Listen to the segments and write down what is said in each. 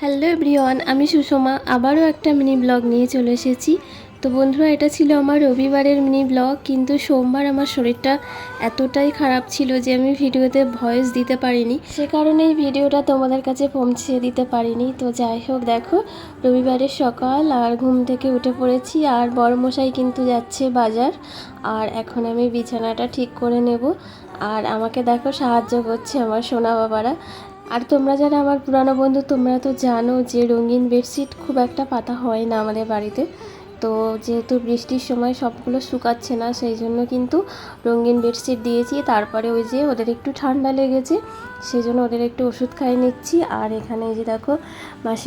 Hello everyone, আমি সুষমা আবারও একটা মিনি ব্লগ নিয়ে চলে এসেছি। তো বন্ধুরা, এটা ছিল আমার রবিবারের মিনি ব্লগ, কিন্তু সোমবার আমার শরীরটা এতটাই খারাপ ছিল যে আমি ভিডিওতে ভয়েস দিতে পারিনি। সে কারণে এই ভিডিওটা তোমাদের কাছে পৌঁছে দিতে পারিনি। তো যাই হোক, দেখো রবিবারের সকাল আর ঘুম থেকে উঠে পড়েছি, আর বড়মশাই কিন্তু যাচ্ছে বাজার, আর এখন আমি বিছানাটা ঠিক করে নেব। আর আমাকে দেখো সাহায্য করছে আমার সোনা বাবারা। আর তোমরা যারা আমার পুরানো বন্ধু, তোমরা তো জানো যে রঙিন বেডশিট খুব একটা পাতা হয় না আমাদের বাড়িতে। তো যেহেতু বৃষ্টির সময় সবগুলো শুকাচ্ছে না, সেই জন্য কিন্তু রঙিন বেডশিট দিয়েছি। তারপরে ওই যে ওদের একটু ঠান্ডা লেগেছে, সেই জন্য ওদের একটু ওষুধ খাইয়ে নিচ্ছি। আর এখানে এই যে দেখো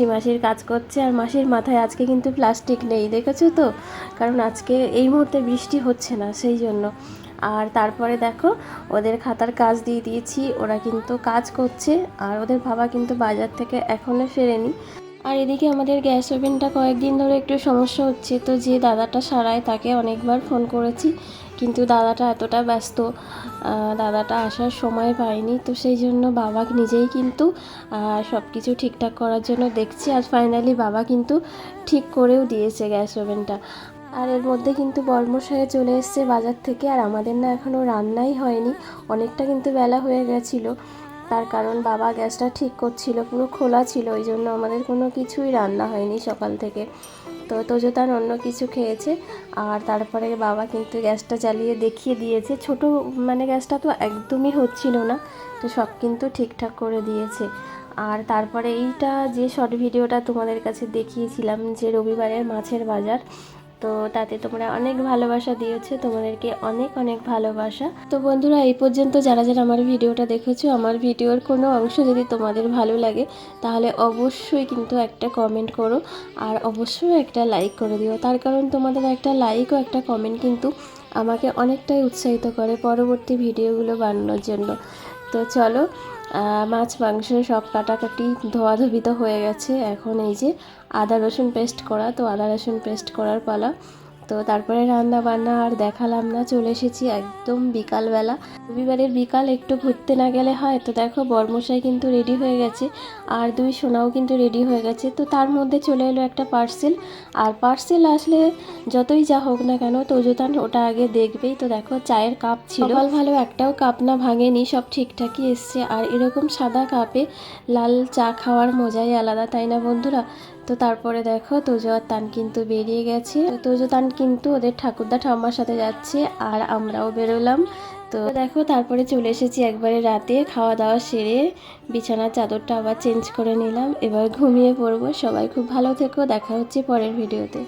মাসির কাজ করছে, আর মাসির মাথায় আজকে কিন্তু প্লাস্টিক নেই, দেখেছো তো? কারণ আজকে এই মুহূর্তে বৃষ্টি হচ্ছে না, সেই জন্য। আর তারপরে দেখো ওদের খাতার কাজ দিয়ে দিয়েছি, ওরা কিন্তু কাজ করছে। আর ওদের বাবা কিন্তু বাজার থেকে এখনও ফেরেনি। আর এদিকে আমাদের গ্যাস ওভেনটা কয়েকদিন ধরে একটু সমস্যা হচ্ছে, তো যে দাদাটা সারায় তাকে অনেকবার ফোন করেছি, কিন্তু দাদাটা এতটা ব্যস্ত, দাদাটা আসার সময় পায়নি। তো সেই জন্য বাবা নিজেই কিন্তু সব কিছু ঠিকঠাক করার জন্য দেখছি। আর ফাইনালি বাবা কিন্তু ঠিক করেও দিয়েছে গ্যাস ওভেনটা। আর এর মধ্যে কিন্তু বর্মশাই চলে এসছে বাজার থেকে, আর আমাদের না এখনও রান্নাই হয়নি, অনেকটা কিন্তু বেলা হয়ে গেছিলো। তার কারণ বাবা গ্যাসটা ঠিক করছিল, পুরো খোলা ছিল, ওই জন্য আমাদের কোনো কিছুই রান্না হয়নি সকাল থেকে। তো তোজোতান অন্য কিছু খেয়েছে। আর তারপরে বাবা কিন্তু গ্যাসটা জ্বালিয়ে দেখিয়ে দিয়েছে, ছোট মানে গ্যাসটা তো একদমই হচ্ছিল না, তো সব কিন্তু ঠিকঠাক করে দিয়েছে। আর তারপরে এইটা যে শর্ট ভিডিওটা তোমাদের কাছে দেখিয়েছিলাম, যে রবিবারের মাছের বাজার, তো তাতে তোমরা অনেক ভালোবাসা দিয়েছো, তোমাদেরকে অনেক অনেক ভালোবাসা। তো বন্ধুরা, এই পর্যন্ত যারা যারা আমার ভিডিওটা দেখেছো, আমার ভিডিওর কোনো অংশ যদি তোমাদের ভালো লাগে তাহলে অবশ্যই কিন্তু একটা কমেন্ট করো, আর অবশ্যই একটা লাইক করে দিও। তার কারণ তোমাদের একটা লাইক ও একটা কমেন্ট কিন্তু আমাকে অনেকটাই উৎসাহিত করে পরবর্তী ভিডিওগুলো বানানোর জন্য। তো চলো, মাছ মাংস সব কাটাকাটি ধোয়াধুবি তো হয়ে গেছে, এখন এই যে আদা রসুন পেস্ট করা, তো আদা রসুন পেস্ট করার পালা। তো তারপরে রান্না বান্না আর দেখালাম না, চলে এসেছি একদম বিকালবেলা। রবিবারের বিকাল একটু ঘুরতে না গেলে হয়? তো দেখো বরমশাই কিন্তু রেডি হয়ে গেছে, আর দুই সোনাও কিন্তু রেডি হয়ে গেছে। তো তার মধ্যে চলে এলো একটা পার্সেল, আর পার্সেল আসলে যতই যা হোক না কেন তোজোতান ওটা আগে দেখবেই। তো দেখো চায়ের কাপ ছিল, কপাল ভালো একটাও কাপ না ভাঙেনি, সব ঠিকঠাকই এসছে। আর এরকম সাদা কাপে লাল চা খাওয়ার মজাই আলাদা, তাই না বন্ধুরা? তো তারপরে দেখো তোজো আর তান কিন্তু বেরিয়ে গেছে। তোজো তান কিন্তু ওদের ঠাকুরদা ঠাম্মার সাথে যাচ্ছে, আর আমরাও বেরোলাম। তো দেখো তারপরে চলে এসেছি একবারে রাতে, খাওয়া দাওয়া সেরে বিছানার চাদরটা আবার চেঞ্জ করে নিলাম, এবার ঘুমিয়ে পড়বো। সবাই খুব ভালো থেকো, দেখা হচ্ছে পরের ভিডিওতে।